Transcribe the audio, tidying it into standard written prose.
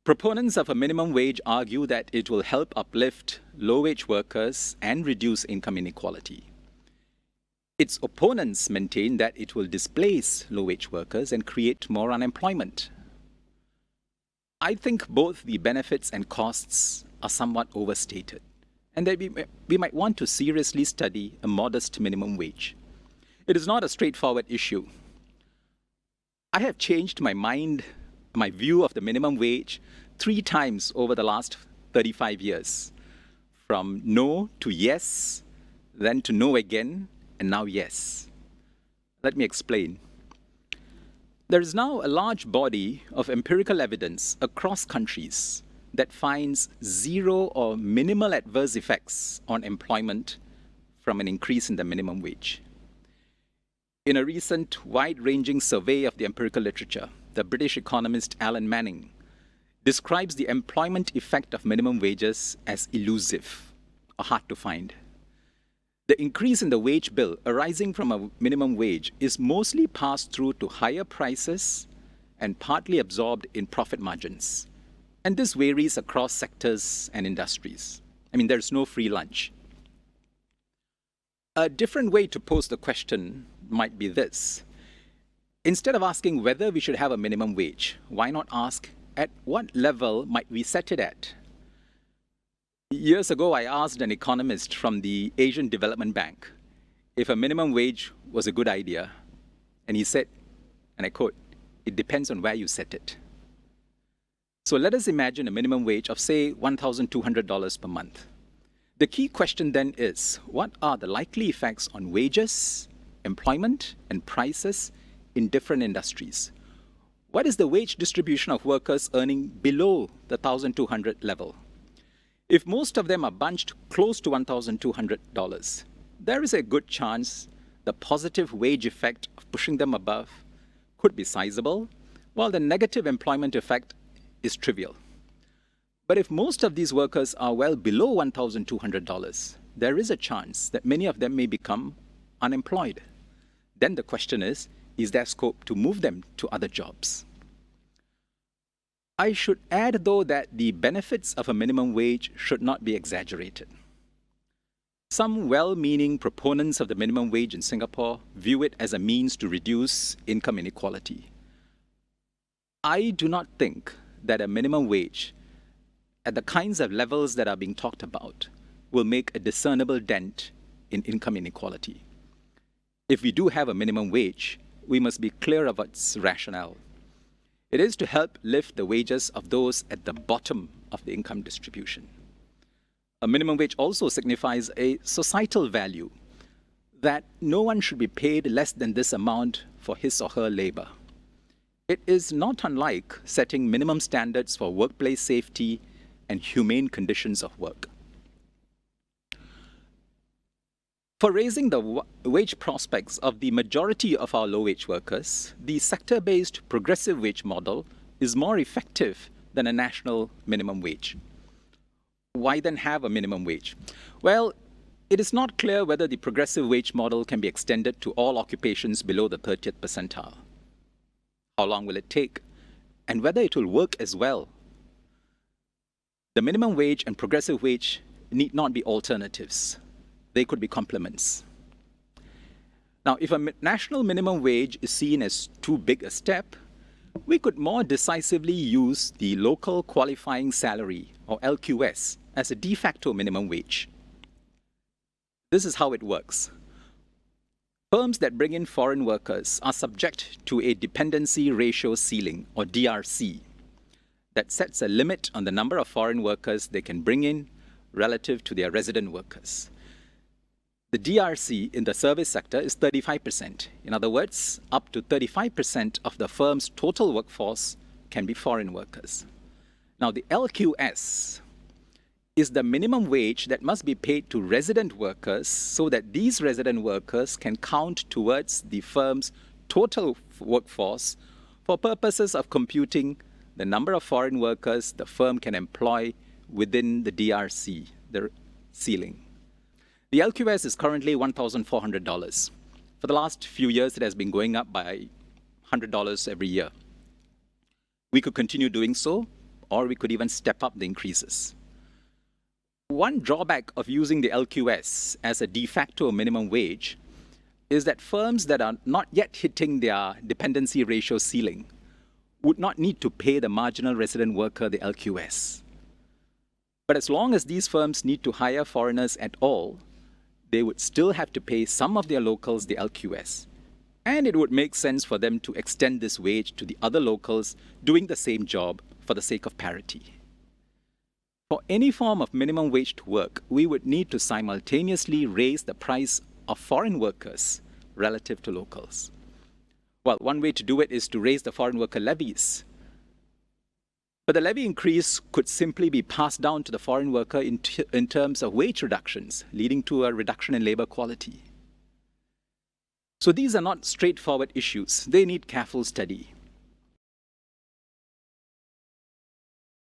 Proponents of a minimum wage argue that it will help uplift low-wage workers and reduce income inequality. Its opponents maintain that it will displace low-wage workers and create more unemployment. I think both the benefits and costs are somewhat overstated, and that we might want to seriously study a modest minimum wage. It is not a straightforward issue. I have changed my view of the minimum wage 3 times over the last 35 years, from no to yes, then to no again, and now yes. Let me explain. There is now a large body of empirical evidence across countries that finds zero or minimal adverse effects on employment from an increase in the minimum wage. In a recent wide-ranging survey of the empirical literature, the British economist Ravi Menon describes the employment effect of minimum wages as elusive or hard to find. The increase in the wage bill arising from a minimum wage is mostly passed through to higher prices and partly absorbed in profit margins. And this varies across sectors and industries. There's no free lunch. A different way to pose the question might be this. Instead of asking whether we should have a minimum wage, why not ask at what level might we set it at? Years ago, I asked an economist from the Asian Development Bank if a minimum wage was a good idea. And he said, and I quote, "It depends on where you set it." So let us imagine a minimum wage of, say, $1,200 per month. The key question then is, what are the likely effects on wages, employment, and prices in different industries? What is the wage distribution of workers earning below the $1,200 level? If most of them are bunched close to $1,200, there is a good chance the positive wage effect of pushing them above could be sizable, while the negative employment effect is trivial. But if most of these workers are well below $1,200, there is a chance that many of them may become unemployed. Then the question is there scope to move them to other jobs? I should add, though, that the benefits of a minimum wage should not be exaggerated. Some well-meaning proponents of the minimum wage in Singapore view it as a means to reduce income inequality. I do not think that a minimum wage at the kinds of levels that are being talked about will make a discernible dent in income inequality. If we do have a minimum wage, we must be clear of its rationale. It is to help lift the wages of those at the bottom of the income distribution. A minimum wage also signifies a societal value that no one should be paid less than this amount for his or her labor. It is not unlike setting minimum standards for workplace safety and humane conditions of work. For raising the wage prospects of the majority of our low-wage workers, the sector-based progressive wage model is more effective than a national minimum wage. Why then have a minimum wage? Well, it is not clear whether the progressive wage model can be extended to all occupations below the 30th percentile. How long will it take? And whether it will work as well. The minimum wage and progressive wage need not be alternatives. They could be complements. Now, if a national minimum wage is seen as too big a step, we could more decisively use the local qualifying salary, or LQS, as a de facto minimum wage. This is how it works. Firms that bring in foreign workers are subject to a dependency ratio ceiling, or DRC, that sets a limit on the number of foreign workers they can bring in relative to their resident workers. The DRC in the service sector is 35%. In other words, up to 35% of the firm's total workforce can be foreign workers. Now, the LQS is the minimum wage that must be paid to resident workers so that these resident workers can count towards the firm's total workforce for purposes of computing the number of foreign workers the firm can employ within the DRC, the ceiling. The LQS is currently $1,400. For the last few years, it has been going up by $100 every year. We could continue doing so, or we could even step up the increases. One drawback of using the LQS as a de facto minimum wage is that firms that are not yet hitting their dependency ratio ceiling would not need to pay the marginal resident worker the LQS. But as long as these firms need to hire foreigners at all, they would still have to pay some of their locals the LQS. And it would make sense for them to extend this wage to the other locals doing the same job for the sake of parity. For any form of minimum wage to work, we would need to simultaneously raise the price of foreign workers relative to locals. Well, one way to do it is to raise the foreign worker levies. But the levy increase could simply be passed down to the foreign worker in terms of wage reductions, leading to a reduction in labor quality. So these are not straightforward issues. They need careful study.